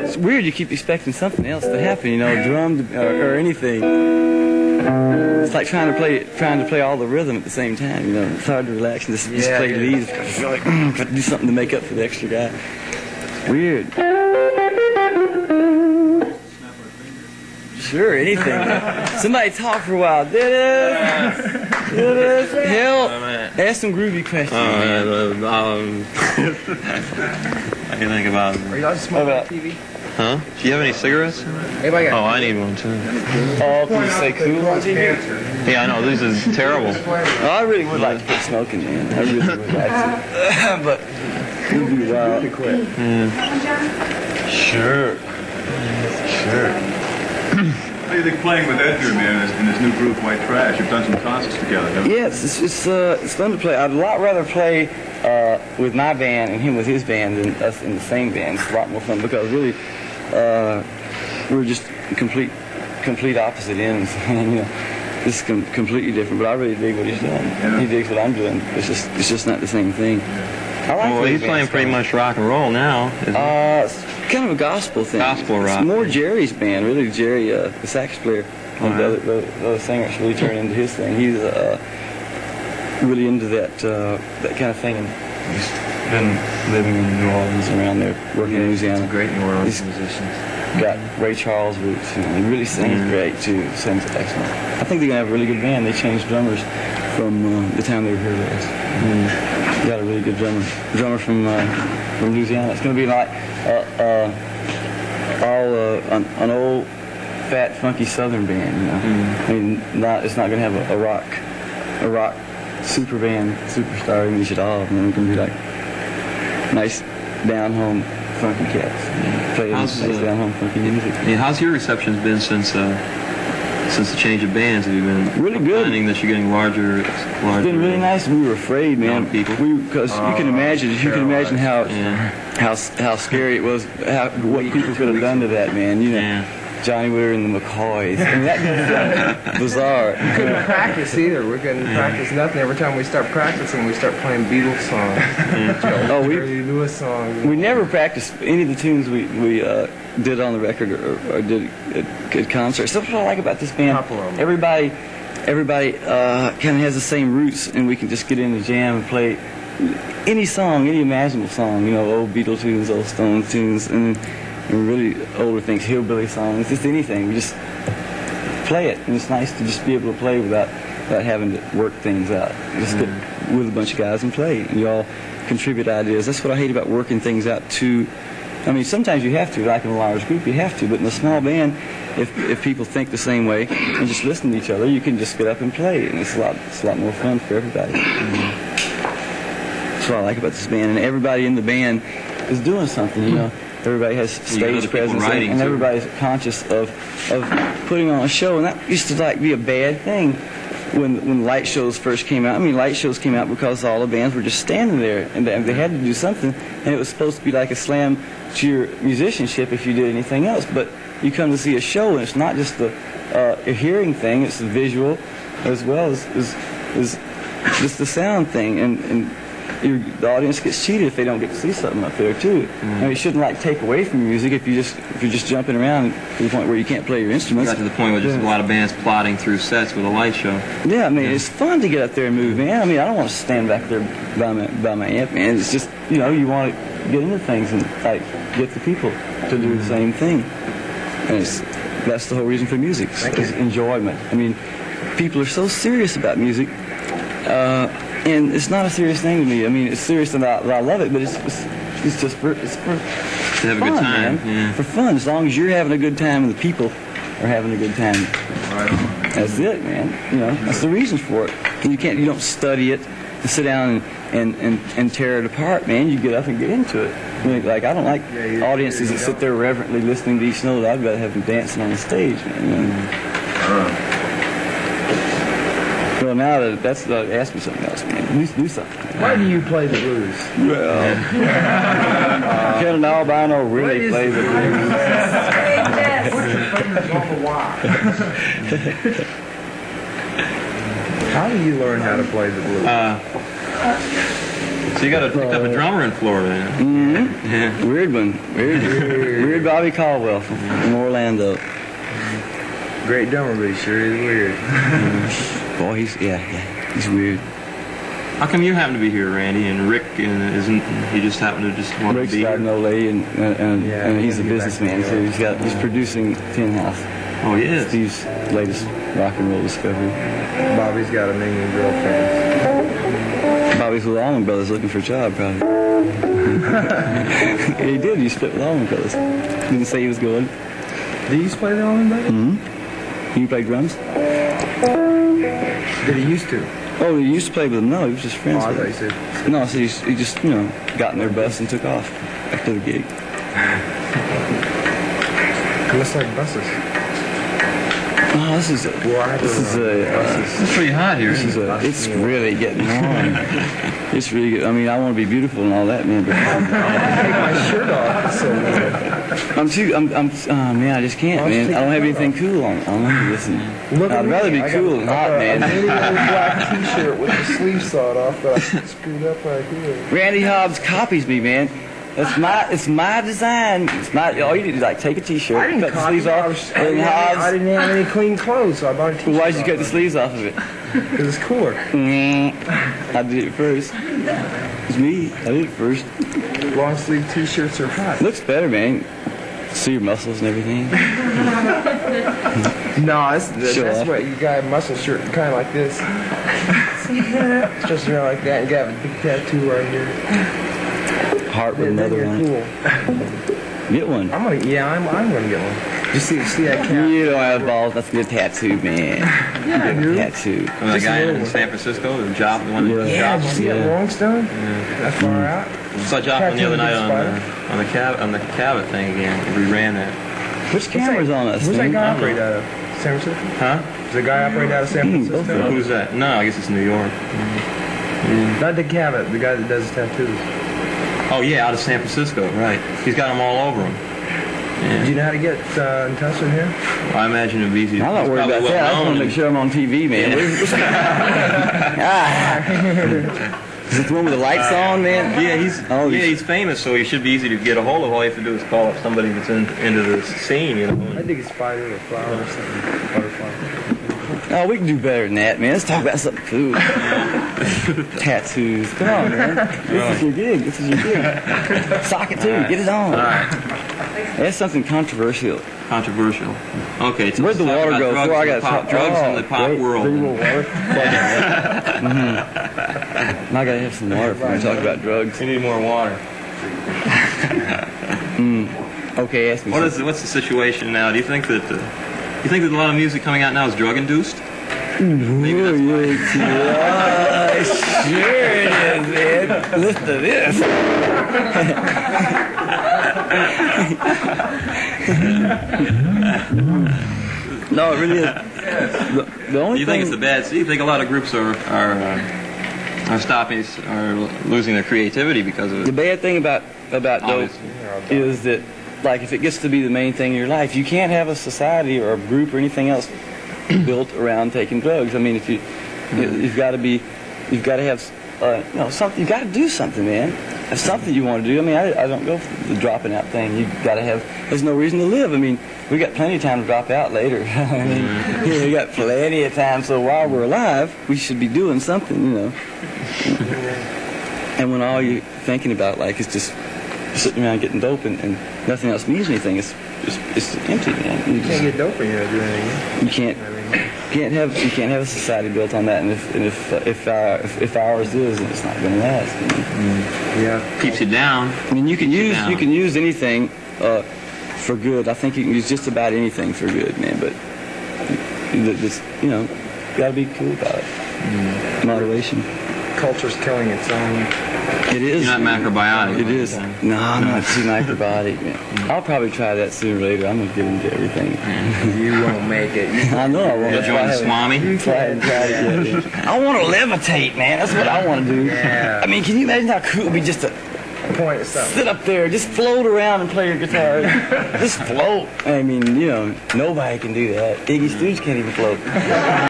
It's weird. You keep expecting something else to happen, you know, drum or anything. It's like trying to play all the rhythm at the same time. You know, it's hard to relax and just play leads. You feel like got to do something to make up for the extra guy. Weird. Sure, anything. Somebody talk for a while. Did it? Help. Ask some groovy questions. I can think about. Are you allowed to smoke on TV? Huh? Do you have any cigarettes? Anybody got I need one too. Oh, can you say cool on TV? Yeah, I know. This is terrible. Oh, I really would like to quit smoking, man. I really would like to. But it would be wild to quit. Sure. How do you think playing with Edgar, man, in this new group, White Trash? You've done some concerts together, haven't you? Yes, it's fun to play. I'd a lot rather play with my band and him with his band than us in the same band. It's a lot more fun because really we're just complete opposite ends. You know, this is completely different. But I really dig what he's doing. Yeah. He digs what I'm doing. It's just not the same thing. I like well, he's playing pretty much rock and roll now. It's kind of a gospel thing. Gospel rock. It's more Jerry's band, really. Jerry, the sax player, and the other singers really turned into his thing. He's really into that kind of thing. And he's been living in New Orleans, around there, working in Louisiana. He's a great New Orleans musician. Got Ray Charles roots. You know, he really sings great too. Sings excellent. I think they're gonna have a really good band. They changed drummers from the time they were here last. Got a really good drummer from Louisiana. It's going to be like an old, fat, funky Southern band. You know, I mean, it's not going to have a rock super band, superstar English at all. I mean, it's going to be like nice, down home, funky cats. Play nice down home, funky music. Yeah, how's your reception been since the change of bands? Have you been really good? Finding that you're getting larger? It's been really nice. We were afraid, man. Because you can imagine how scary it was, what people could have done to that man. You know, Johnny Whitter and the McCoys. I mean, that was bizarre. We couldn't practice either. We couldn't practice nothing. Every time we start practicing, we start playing Beatles songs. Jerry Lewis songs. We never practiced any of the tunes we did on the record or did at concerts. That's what I like about this band. Everybody kind of has the same roots, and we can just get in the jam and play any song, any imaginable song. You know, old Beatles tunes, old Stones tunes, and really older things, hillbilly songs, just anything. We just play it, and it's nice to just be able to play without having to work things out. Just get with a bunch of guys and play, and you all contribute ideas. That's what I hate about working things out too. I mean, sometimes you have to, like in a large group, you have to, but in a small band, if people think the same way and just listen to each other, you can just get up and play, and it's a lot more fun for everybody. That's what I like about this band, and everybody in the band is doing something, you know. Everybody has stage presence, and everybody's conscious of putting on a show, and that used to be a bad thing when light shows first came out. I mean, light shows came out because all the bands were just standing there, and they had to do something, and it was supposed to be like a slam to your musicianship if you did anything else. But you come to see a show, and it's not just a hearing thing; it's the visual as well as just the sound thing, and the audience gets cheated if they don't get to see something up there too. I mean, it shouldn't take away from your music if you're just jumping around to the point where you can't play your instruments. Got to the point where just a lot of bands plodding through sets with a light show. Yeah, I mean, it's fun to get up there and move, man. I mean, I don't want to stand back there by my amp, man. It's just, you know, you want to get into things and get the people to do the same thing. And that's the whole reason for music, is enjoyment. I mean, people are so serious about music. And it's not a serious thing to me. I mean, it's serious that I love it, but it's just for to have fun, a good time, man. For fun. As long as you're having a good time and the people are having a good time, that's it, man. You know, that's the reason for it. And you don't study it and sit down and tear it apart, man. You get up and get into it. I mean, I don't like audiences that sit there reverently listening to each note. I'd rather have them dancing on the stage, man. You know? Well, now ask me something else, man. Do something. Why do you play the blues? Well, Ken Albino really plays the blues. How do you learn how to play the blues? So you got picked up a drummer in Florida. Mm-hmm. Yeah. Weird one. Weird Bobby Caldwell from Orlando. Great drummer, but he sure is weird. Boy, he's weird. How come you happen to be here, Randy, and Rick isn't? He just happened to just want Rick's to be got here. an old lady, and he's a businessman, so he's producing Tin House. Oh, he is. Steve's latest rock and roll discovery. Bobby's got a million girlfriends. Bobby's with Allman Brothers looking for a job, probably. He did. He split with Allman Brothers. Didn't say he was going. Did he used to play the Allman Brothers? Mm-hmm. You play drums? Did he used to? Oh, he used to play with them. No, he was just friends Oh, I with thought you them. said. No, so he just, got in their bus and took off after the gig. It looks like buses. Oh, this is It's pretty hot here. It's really getting on. It's really good. I mean, I want to be beautiful and all that, man, but Take my shirt off. So man, I just can't, man. I don't have anything cool on. Listen, look at I'd me. rather be I cool got than hot, a man. little black T-shirt with the sleeves sawed off, but I screwed up right here. Randy Hobbs copies me, man. It's my design. It's my. All you do is like take a T-shirt, I didn't cut the copy sleeves it. off, I and Hobbs. didn't have any clean clothes, so I bought a T-shirt. Why'd you cut the sleeves off of it? Because it's cooler. I did it first. It's me. I did it first. Long sleeve T-shirts are hot. Looks better, man. See your muscles and everything. No, Show that's off. what you got a muscle shirt, kind of like this. Just around like that, and you got a big tattoo right here. Heart with Then another you're one. cool. Get one. I'm gonna get one. You see that cat? You don't have balls. That's a good tattoo, man. Yeah, I do. Tattoo. From the guy in San Francisco, the one that Yeah, did you see that Yeah. long stone? That far out? saw Joplin the other night on the Cabot thing again. We ran that. Which camera's on us? Where's that man? guy operate out of? San Francisco? Huh? Does the guy operate out of San Francisco? Who's that? No, I guess it's New York. Not the Cabot, the guy that does tattoos. Oh yeah, out of San Francisco, right? He's got them all over him. Do you know how to get in touch with him? Well, I imagine it'd be easy. I'm not worried about that. I just want to make sure I'm on TV, man. Is it the one with the lights on, man? Yeah, he's famous, so he should be easy to get a hold of. All you have to do is call up somebody that's into the scene, you know. I think it's spider or flower or something. Butterfly. Oh, we can do better than that, man. Let's talk about something cool. Tattoos. Come on, man. This is your gig. Sock it too. Right. Get it on. All right. That's something controversial. Controversial. Okay. So Where'd the let's talk water about go? Before I got drugs in the pop world. Now I gotta have some water before we talk about drugs. We need more water. Okay, ask me. What's the situation now? Do you think that a lot of music coming out now is drug induced? Maybe that's why. Sure it is, man. Listen to this. No, it really is. The only Do you think thing, it's a bad? Do you think a lot of groups are stopping, are losing their creativity because of the it? bad thing about dope Obviously. is that, like, if it gets to be the main thing in your life, you can't have a society or a group or anything else built around taking drugs. I mean, if you've got to have something. You've got to do something, man. That's something you want to do. I mean, I don't go for the dropping out thing. You've got to have. There's no reason to live. I mean, we got plenty of time to drop out later. I mean, we got plenty of time. So while we're alive, we should be doing something, you know. And when all you're thinking about, like, is just sitting around getting dope and nothing else means anything, it's empty, man. You can't get dope when you're not doing anything. You can't have a society built on that, and if ours is, then it's not going to last. You know? Yeah. Keeps you down. I mean, you can use anything for good. I think you can use just about anything for good, man. But this, you know, got to be cool about it. Moderation. Culture's killing its own. It is. You're not macrobiotic. It is. No, I'm not too macrobiotic, man. I'll probably try that sooner or later. I'm gonna get into everything. You won't make it. I know I won't. You'll join the Swami. Try to I want to levitate, man. That's what I want to do. Yeah. I mean, can you imagine how cool it would be just to Point at something. sit up there, just float around and play your guitar? Just float. I mean, you know, nobody can do that. Iggy Stooge can't even float.